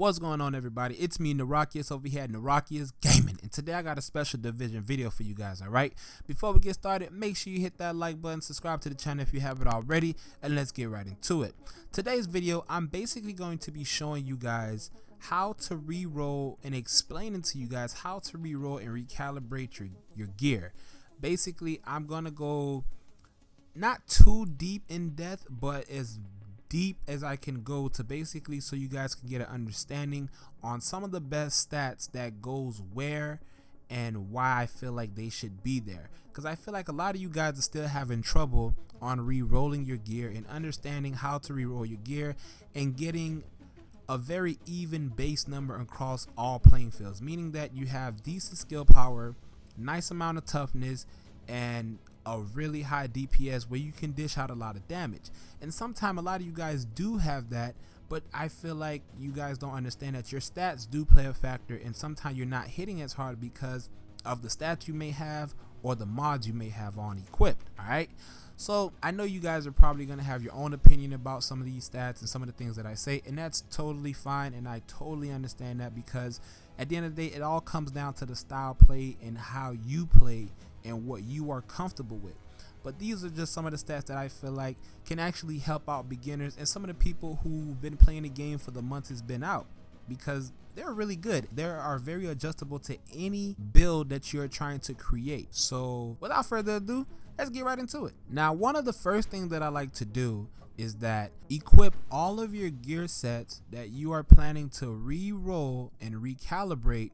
What's going on, everybody? It's me, NARAKIOUS, over here at NARAKIOUS Gaming, and today I got a special division video for you guys. Alright, before we get started, make sure you hit that like button, subscribe to the channel if you haven't already, and let's get right into it. Today's video, I'm basically going to be showing you guys how to re-roll and explaining to you guys how to re-roll and recalibrate your gear. Basically, I'm gonna go not too deep in depth, but as deep as I can go to basically so you guys can get an understanding on some of the best stats that goes where and why I feel like they should be there, because I feel like a lot of you guys are still having trouble on re-rolling your gear and understanding how to re-roll your gear and getting a very even base number across all playing fields, meaning that you have decent skill power, nice amount of toughness, and a really high DPS where you can dish out a lot of damage. And sometimes a lot of you guys do have that, but I feel like you guys don't understand that your stats do play a factor, and sometimes you're not hitting as hard because of the stats you may have or the mods you may have on equipped. Alright, so I know you guys are probably going to have your own opinion about some of these stats and some of the things that I say, and that's totally fine, and I totally understand that, because at the end of the day, it all comes down to the style play and how you play and what you are comfortable with. But these are just some of the stats that I feel like can actually help out beginners and some of the people who've been playing the game for the months it's been out, because they're really good. They are very adjustable to any build that you're trying to create. So without further ado, let's get right into it. Now, one of the first things that I like to do is that equip all of your gear sets that you are planning to re-roll and recalibrate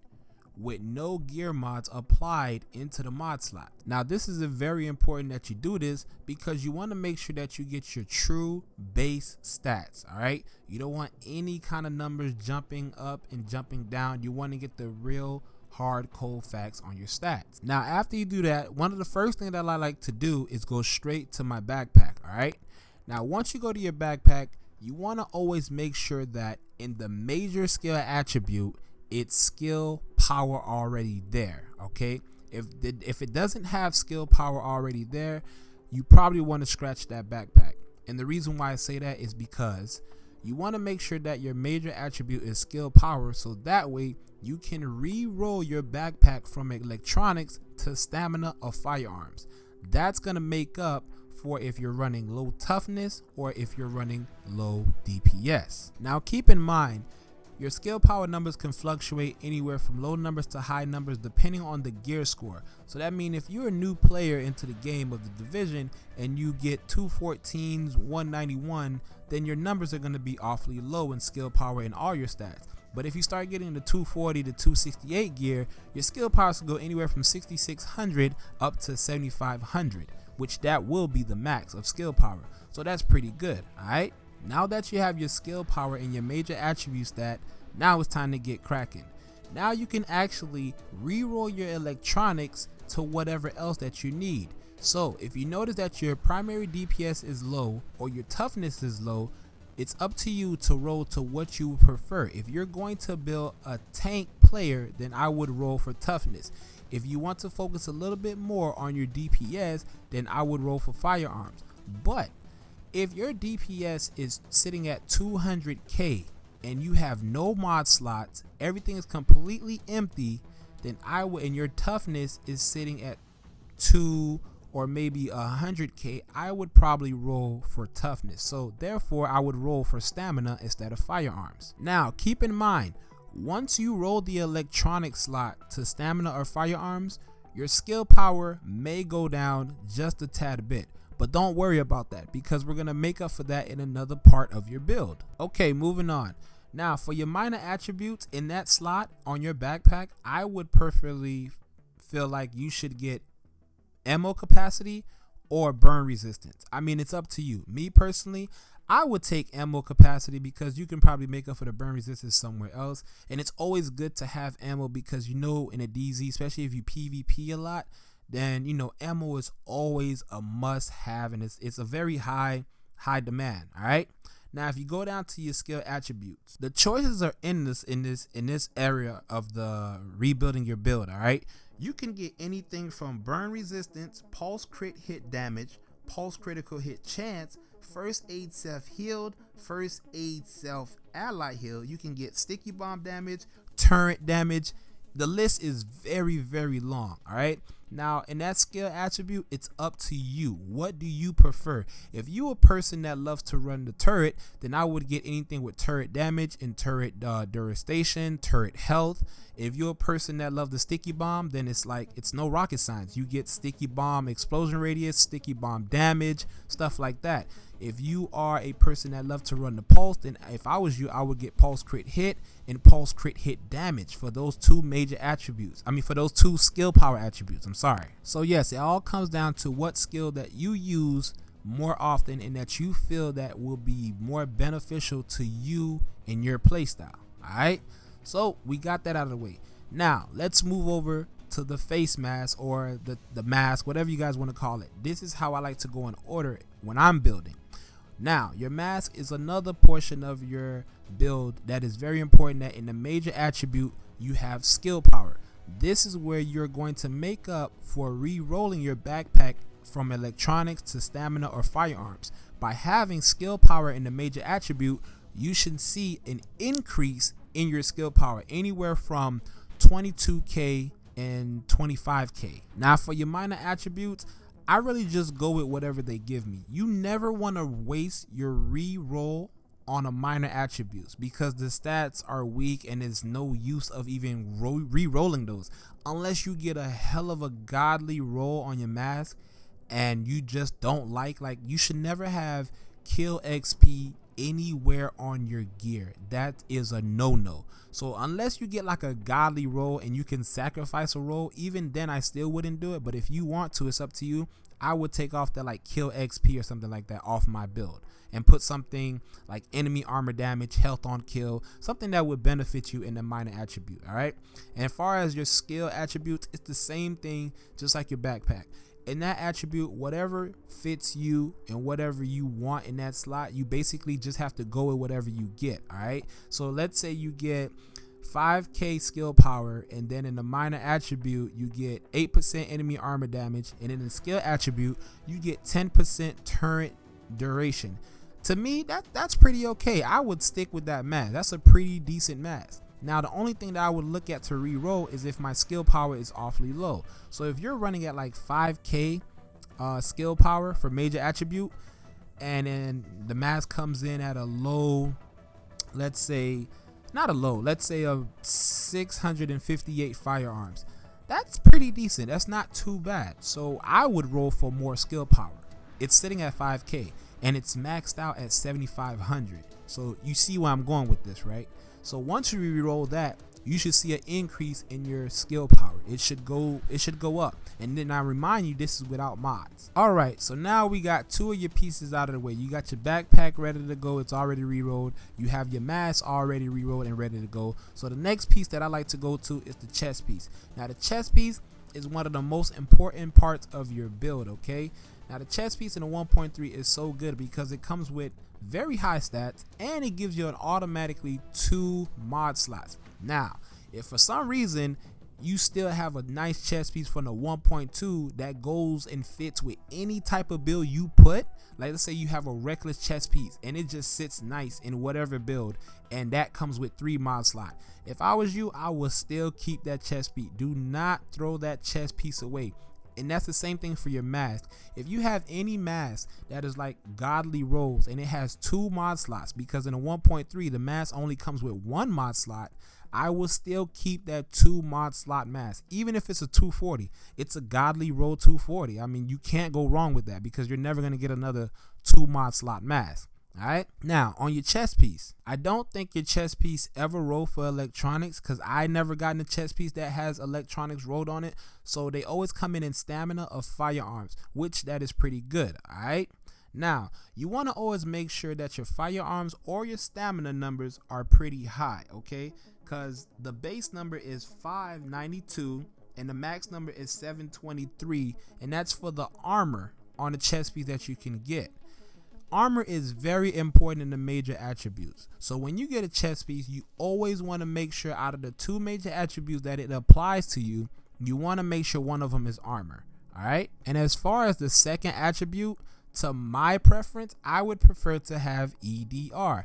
with no gear mods applied into the mod slot. Now, this is very important that you do this, because you want to make sure that you get your true base stats. All right, you don't want any kind of numbers jumping up and jumping down. You want to get the real hard cold facts on your stats. Now, after you do that, one of the first things that I like to do is go straight to my backpack. All right, now once you go to your backpack, you want to always make sure that in the major skill attribute, it's skill power already there. Okay, if it doesn't have skill power already there, you probably want to scratch that backpack. And the reason why I say that is because you want to make sure that your major attribute is skill power, so that way you can re-roll your backpack from electronics to stamina or firearms. That's gonna make up for if you're running low toughness or if you're running low DPS. Now, keep in mind, your skill power numbers can fluctuate anywhere from low numbers to high numbers depending on the gear score. So that means if you're a new player into the game of the division and you get 214s, 191, then your numbers are going to be awfully low in skill power in all your stats. But if you start getting the 240 to 268 gear, your skill power will go anywhere from 6600 up to 7500, which that will be the max of skill power. So that's pretty good. Alright, now that you have your skill power and your major attribute stat, now it's time to get cracking. Now you can actually re-roll your electronics to whatever else that you need. So if you notice that your primary DPS is low or your toughness is low, it's up to you to roll to what you would prefer. If you're going to build a tank player, then I would roll for toughness. If you want to focus a little bit more on your DPS, then I would roll for firearms. But if your DPS is sitting at 200k and you have no mod slots, everything is completely empty, then I would, and your toughness is sitting at 2 or maybe 100k, I would probably roll for toughness. So therefore, I would roll for stamina instead of firearms. Now, keep in mind, once you roll the electronic slot to stamina or firearms, your skill power may go down just a tad bit. But don't worry about that, because we're going to make up for that in another part of your build. Okay, moving on. Now, for your minor attributes in that slot on your backpack, I would preferably feel like you should get ammo capacity or burn resistance. I mean, it's up to you. Me personally, I would take ammo capacity because you can probably make up for the burn resistance somewhere else. And it's always good to have ammo because, you know, in a DZ, especially if you PvP a lot, then you know ammo is always a must have, and it's a very high demand. All right, now if you go down to your skill attributes, the choices are in this area of the rebuilding your build. All right, you can get anything from burn resistance, pulse crit hit damage, pulse critical hit chance, first aid self healed, first aid self ally healed. You can get sticky bomb damage, turret damage. The list is very, very long. All right. Now, in that skill attribute, it's up to you. What do you prefer? If you a person that loves to run the turret, then I would get anything with turret damage and turret duration, turret health. If you're a person that loves the sticky bomb, then it's no rocket science. You get sticky bomb explosion radius, sticky bomb damage, stuff like that. If you are a person that loves to run the pulse, then if I was you, I would get pulse crit hit and pulse crit hit damage for those two major attributes. For those two skill power attributes. I'm sorry. So yes, it all comes down to what skill that you use more often and that you feel that will be more beneficial to you in your playstyle. All right. So we got that out of the way. Now let's move over to the face mask or the mask, whatever you guys want to call it. This is how I like to go in order when I'm building. Now, your mask is another portion of your build that is very important, that in the major attribute, you have skill power. This is where you're going to make up for re-rolling your backpack from electronics to stamina or firearms. By having skill power in the major attribute, you should see an increase in your skill power anywhere from 22k and 25k. Now, for your minor attributes, I really just go with whatever they give me. You never want to waste your re-roll on a minor attributes because the stats are weak and there's no use of even re-rolling those unless you get a hell of a godly roll on your mask and you just don't like you should never have kill XP anywhere on your gear. That is a no-no. So unless you get like a godly roll and you can sacrifice a roll, even then I still wouldn't do it. But if you want to, it's up to you. I would take off the kill XP or something like that off my build and put something like enemy armor damage, health on kill, something that would benefit you in the minor attribute. All right. And as far as your skill attributes, it's the same thing, just like your backpack. In that attribute, whatever fits you and whatever you want in that slot, you basically just have to go with whatever you get. All right. So let's say you get 5k skill power, and then in the minor attribute you get 8% enemy armor damage, and in the skill attribute you get 10% turret duration. To me, that's pretty okay. I would stick with that mask. That's a pretty decent mask. Now, the only thing that I would look at to re-roll is if my skill power is awfully low. So if you're running at 5k skill power for major attribute, and then the mask comes in at a low, let's say a 658 firearms, that's pretty decent. That's not too bad. So I would roll for more skill power. It's sitting at 5k and it's maxed out at 7,500. So you see where I'm going with this, right? So once you re-roll that, you should see an increase in your skill power. It should go up. And then I remind you, this is without mods. All right, so now we got two of your pieces out of the way. You got your backpack ready to go. It's already re-rolled. You have your mask already re-rolled and ready to go. So the next piece that I like to go to is the chest piece. Now the chest piece is one of the most important parts of your build, okay? Now the chest piece in the 1.3 is so good because it comes with very high stats and it gives you an automatically 2 mod slots. Now, if for some reason you still have a nice chest piece from the 1.2 that goes and fits with any type of build you put, like let's say you have a reckless chest piece and it just sits nice in whatever build, and that comes with 3 mod slot. If I was you, I would still keep that chest piece. Do not throw that chest piece away. And that's the same thing for your mask. If you have any mask that is like godly rolls and it has 2 mod slots, because in a 1.3 the mask only comes with 1 mod slot, I will still keep that 2 mod slot mask. Even if it's a 240, it's a godly roll 240. I mean, you can't go wrong with that because you're never going to get another 2 mod slot mask. All right. Now on your chest piece, I don't think your chest piece ever roll for electronics because I never gotten a chest piece that has electronics rolled on it. So they always come in stamina of firearms, which that is pretty good. All right. Now you want to always make sure that your firearms or your stamina numbers are pretty high. Okay. Because the base number is 592 and the max number is 723. And that's for the armor on the chest piece that you can get. Armor is very important in the major attributes. So when you get a chest piece, you always want to make sure out of the 2 major attributes that it applies to you, you want to make sure one of them is armor. All right. And as far as the second attribute, To my preference, I would prefer to have EDR.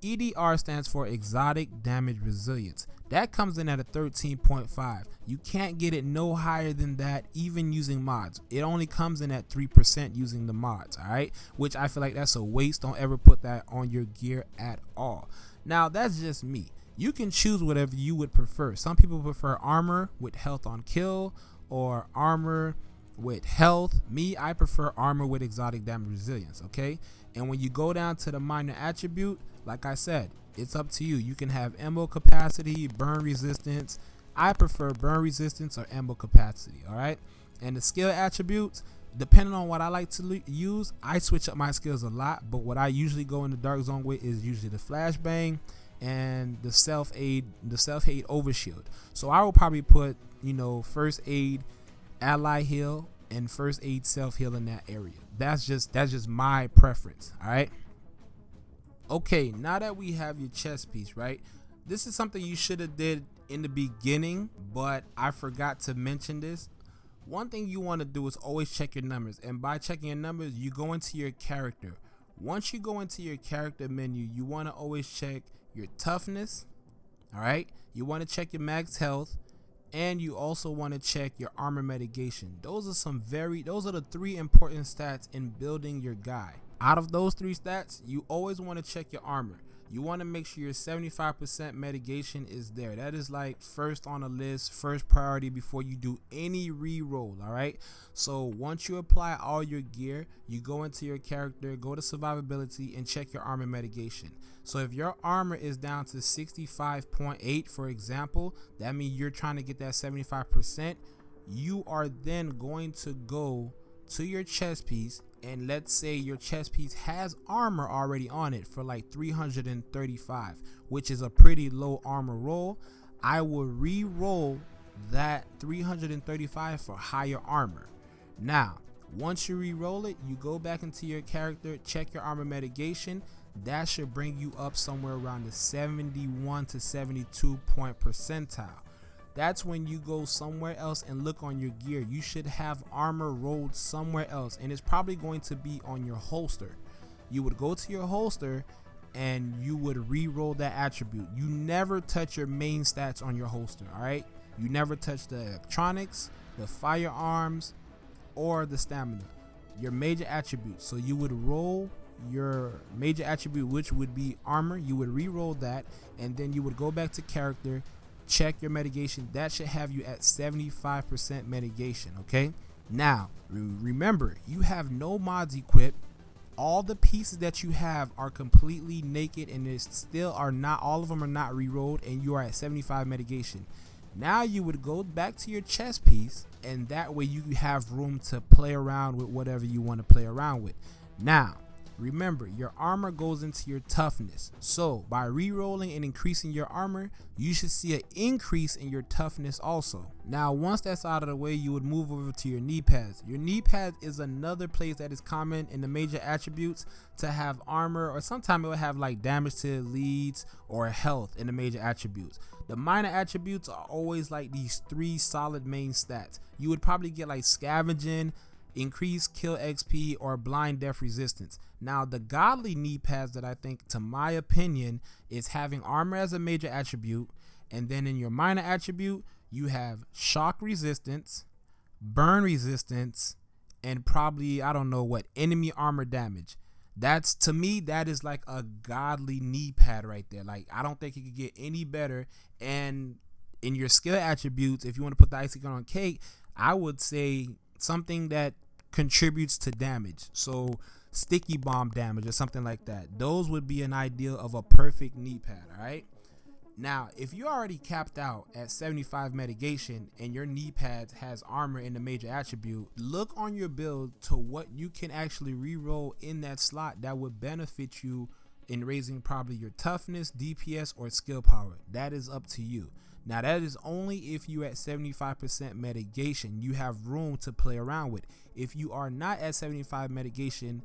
EDR stands for Exotic Damage Resilience. That comes in at a 13.5. You can't get it no higher than that, even using mods. It only comes in at 3% using the mods, alright? Which I feel like that's a waste. Don't ever put that on your gear at all. Now, that's just me. You can choose whatever you would prefer. Some people prefer armor with health on kill, or armor with health. Me, I prefer armor with exotic damage resilience, okay? And when you go down to the minor attribute, like I said, it's up to you. You can have ammo capacity, burn resistance. I prefer burn resistance or ammo capacity, all right? And the skill attributes, depending on what I like to use, I switch up my skills a lot, but what I usually go in the dark zone with is usually the flashbang and the self-aid overshield. So I will probably put, you know, first aid ally heal and first aid self heal in that area. That's just my preference, all right? Okay, now that we have your chest piece, right? This is something you should have did in the beginning, but I forgot to mention this. One thing you want to do is always check your numbers, and by checking your numbers, you go into your character. Once you go into your character menu, you want to always check your toughness, all right? You want to check your max health, and you also want to check your armor mitigation. Those are the 3 important stats in building your guy. Out of those 3 stats, you always want to check your armor. You want to make sure your 75% mitigation is there. That is like first on the list, first priority before you do any re-roll, all right? So once you apply all your gear, you go into your character, go to survivability, and check your armor mitigation. So if your armor is down to 65.8, for example, that means you're trying to get that 75%. You are then going to go to your chest piece, and let's say your chest piece has armor already on it for like 335, which is a pretty low armor roll. I will re-roll that 335 for higher armor. Now, once you re-roll it, you go back into your character, check your armor mitigation. That should bring you up somewhere around the 71 to 72 point percentile. That's when you go somewhere else and look on your gear. You should have armor rolled somewhere else, and it's probably going to be on your holster. You would go to your holster and you would re-roll that attribute. You never touch your main stats on your holster, all right? You never touch the electronics, the firearms, or the stamina, your major attributes. So you would roll your major attribute, which would be armor. You would re-roll that, and then you would go back to character, check your mitigation. That should have you at 75% mitigation, okay? Now, remember, you have no mods equipped. All the pieces that you have are completely naked, and they still are not, all of them are not re-rolled, and you are at 75 mitigation. Now you would go back to your chest piece, and that way you have room to play around with whatever you want to play around with. Now, remember, your armor goes into your toughness. So by re-rolling and increasing your armor, you should see an increase in your toughness also. Now, once that's out of the way, you would move over to your knee pads. Your knee pads is another place that is common in the major attributes to have armor, or sometimes it will have like damage to leads or health in the major attributes. The minor attributes are always like these 3 solid main stats. You would probably get like scavenging, increased kill XP, or blind death resistance. Now, the godly knee pads that I think, to my opinion, is having armor as a major attribute, and then in your minor attribute, you have shock resistance, burn resistance, and probably, I don't know what, enemy armor damage. That's, to me, that is like a godly knee pad right there. Like, I don't think it could get any better. And in your skill attributes, if you want to put the icing on cake, I would say something that contributes to damage. So sticky bomb damage or something like that. Those would be an ideal of a perfect knee pad, all right? Now, if you're already capped out at 75 mitigation and your knee pad has armor in the major attribute, look on your build to what you can actually re-roll in that slot that would benefit you in raising probably your toughness, DPS, or skill power. That is up to you. Now, that is only if you're at 75% mitigation. You have room to play around with. If you are not at 75 mitigation,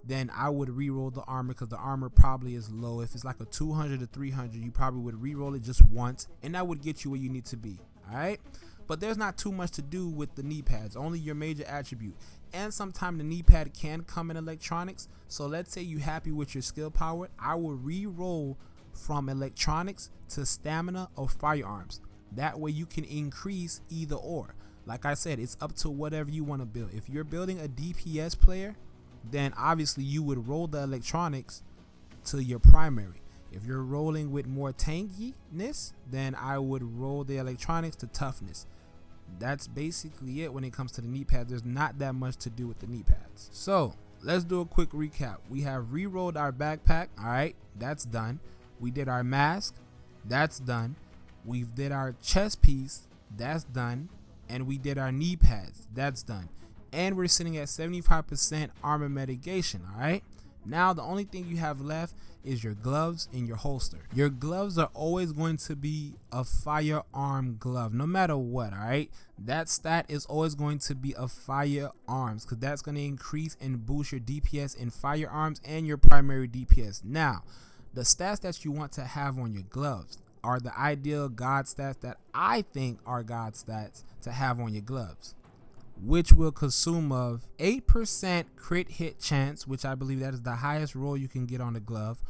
then I would re-roll the armor, because the armor probably is low. If it's like a 200 to 300, you probably would re-roll it just once, and that would get you where you need to be. All right. But there's not too much to do with the knee pads, only your major attribute. And sometimes the knee pad can come in electronics. So let's say you're happy with your skill power, I will re-roll from electronics to stamina or firearms. That way you can increase either or. Like I said, it's up to whatever you want to build. If you're building a DPS player, then obviously you would roll the electronics to your primary. If you're rolling with more tankiness, then I would roll the electronics to toughness. That's basically it when it comes to the knee pads. There's not that much to do with the knee pads. So let's do a quick recap. We have re-rolled our backpack. All right, that's done. We did our mask. That's done. We did our chest piece. That's done. And we did our knee pads. That's done. And we're sitting at 75% armor mitigation. All right. Now the only thing you have left is your gloves and your holster. Your gloves are always going to be a firearm glove, no matter what. All right, that stat is always going to be a firearms, because that's going to increase and boost your DPS in firearms and your primary DPS. Now, the stats that you want to have on your gloves are the ideal god stats that I think are god stats to have on your gloves, which will consume of 8% crit hit chance, which I believe that is the highest roll you can get on the glove,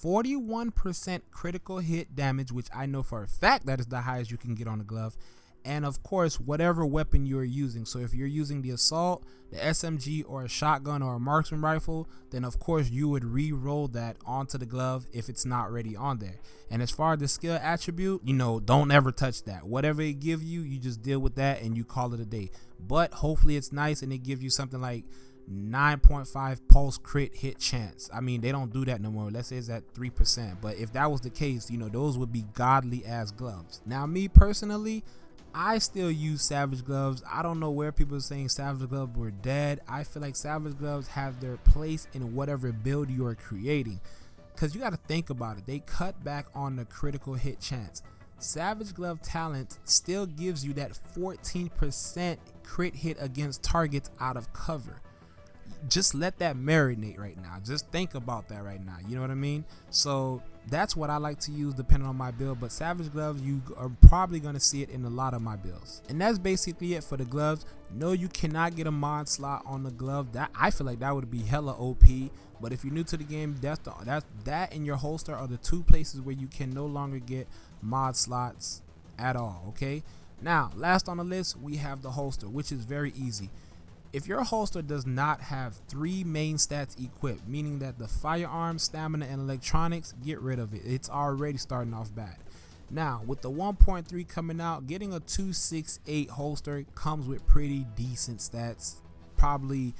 41% critical hit damage, which I know for a fact that is the highest you can get on the glove, and of course whatever weapon you're using. So if you're using the assault, the SMG, or a shotgun or a marksman rifle, then of course you would re-roll that onto the glove if it's not already on there. And as far as the skill attribute, you know, don't ever touch that. Whatever it give you, you just deal with that and you call it a day. But hopefully it's nice and it gives you something like 9.5 pulse crit hit chance. I mean, they don't do that no more. Let's say it's at 3%. But if that was the case, you know, those would be godly ass gloves. Now, me personally, I still use Savage gloves. I don't know where people are saying Savage gloves were dead. I feel like Savage gloves have their place in whatever build you are creating, because you got to think about it. They cut back on the critical hit chance. Savage glove talent still gives you that 14% crit hit against targets out of cover. Just let that marinate right now. Just think about that right now. You know what I mean? So that's what I like to use depending on my build. But Savage gloves, you are probably going to see it in a lot of my builds. And that's basically it for the gloves. No, you cannot get a mod slot on the glove. That I feel like that would be hella OP. But if you're new to the game, that and your holster are the two places where you can no longer get mod slots at all. Okay. Now, last on the list, we have the holster, which is very easy. If your holster does not have 3 main stats equipped, meaning that the firearm, stamina, and electronics, get rid of it. It's already starting off bad. Now, with the 1.3 coming out, getting a 268 holster comes with pretty decent stats, probably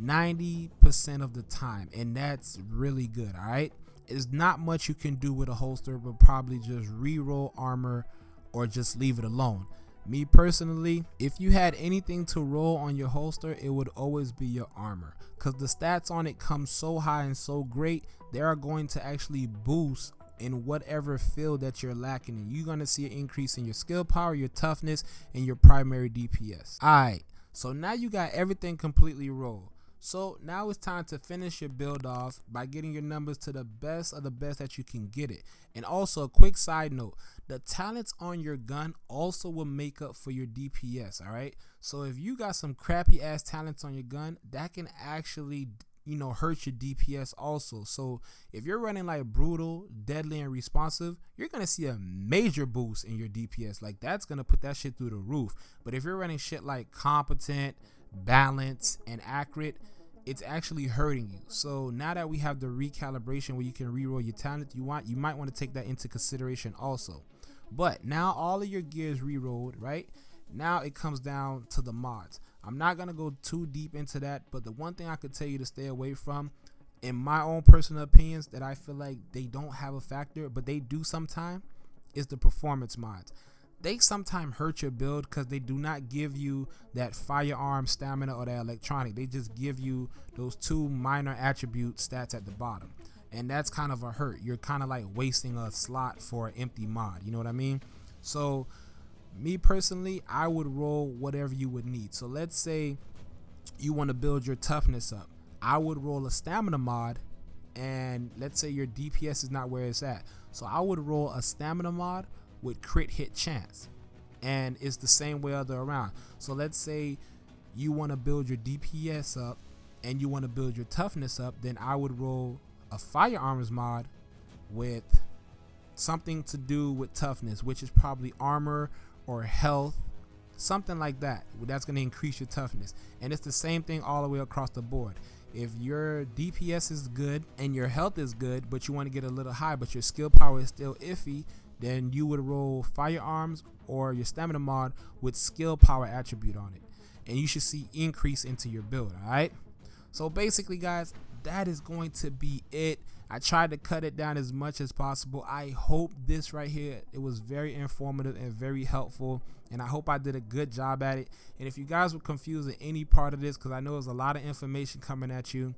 90% of the time, and that's really good. All right, there's not much you can do with a holster, but probably just re-roll armor or just leave it alone. Me personally, if you had anything to roll on your holster, it would always be your armor, because the stats on it come so high and so great, they are going to actually boost in whatever field that you're lacking in. You're going to see an increase in your skill power, your toughness, and your primary DPS. Alright, so now you got everything completely rolled. So now it's time to finish your build off by getting your numbers to the best of the best that you can get it. And also a quick side note, the talents on your gun also will make up for your DPS. All right, so if you got some crappy ass talents on your gun, that can actually, you know, hurt your DPS also. So if you're running like brutal, deadly, and responsive, you're gonna see a major boost in your DPS. Like, that's gonna put that shit through the roof. But if you're running shit like competent, balanced, and accurate, it's actually hurting you. So now that we have the recalibration where you can reroll your talent, you might want to take that into consideration also. But now all of your gear is rerolled, right? Now it comes down to the mods. I'm not gonna go too deep into that, but the one thing I could tell you to stay away from, in my own personal opinions, that I feel like they don't have a factor, but they do sometime, is the performance mods. They sometimes hurt your build because they do not give you that firearm, stamina, or that electronic. They just give you those 2 minor attribute stats at the bottom, and that's kind of a hurt. You're kind of like wasting a slot for an empty mod, you know what I mean? So me personally, I would roll whatever you would need. So let's say you want to build your toughness up, I would roll a stamina mod, and let's say your DPS is not where it's at, so I would roll a stamina mod with crit hit chance. and it's the same way other around. So let's say you want to build your DPS up and you want to build your toughness up, then I would roll a firearms mod with something to do with toughness, which is probably armor or health, something like that. That's going to increase your toughness. And it's the same thing all the way across the board. If your DPS is good and your health is good, but you want to get a little high, but your skill power is still iffy, then you would roll firearms or your stamina mod with skill power attribute on it, and you should see increase into your build. All right, so basically guys, that is going to be it. I tried to cut it down as much as possible. I hope this right here, it was very informative and very helpful, and I hope I did a good job at it. And if you guys were confused in any part of this, because I know there's a lot of information coming at you,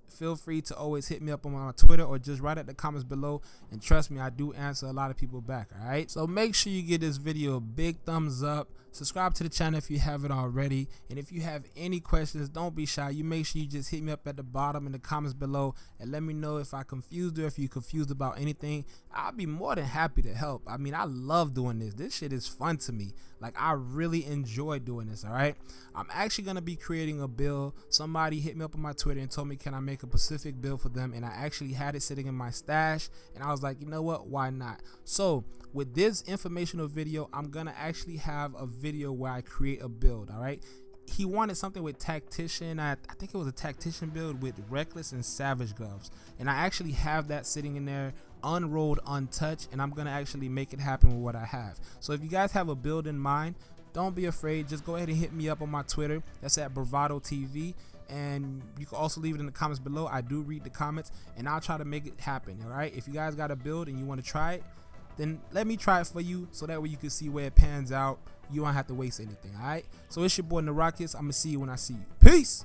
feel free to always hit me up on my Twitter or just write at the comments below, and trust me, I do answer a lot of people back. All right, so make sure you give this video a big thumbs up, subscribe to the channel if you haven't already, and if you have any questions, don't be shy. You make sure you just hit me up at the bottom in the comments below and let me know if I confused you, if you're confused about anything. I'll be more than happy to help. I mean, I love doing this shit is fun to me. Like, I really enjoy doing this. All right, I'm actually gonna be creating a build. Somebody hit me up on my Twitter and told me, can I make a specific build for them, and I actually had it sitting in my stash, and I was like, you know what, why not? So with this informational video, I'm gonna actually have a video where I create a build. All right, he wanted something with tactician. I think it was a tactician build with reckless and savage gloves, and I actually have that sitting in there unrolled, untouched, and I'm gonna actually make it happen with what I have. So if you guys have a build in mind, don't be afraid, just go ahead and hit me up on my Twitter. That's at Bravado TV, and you can also leave it in the comments below. I do read the comments, and I'll try to make it happen. All right, if you guys got a build and you want to try it, then let me try it for you, so that way you can see where it pans out. You won't have to waste anything. All right, so it's your boy NARAKIOUS. I'm gonna see you when I see you. Peace.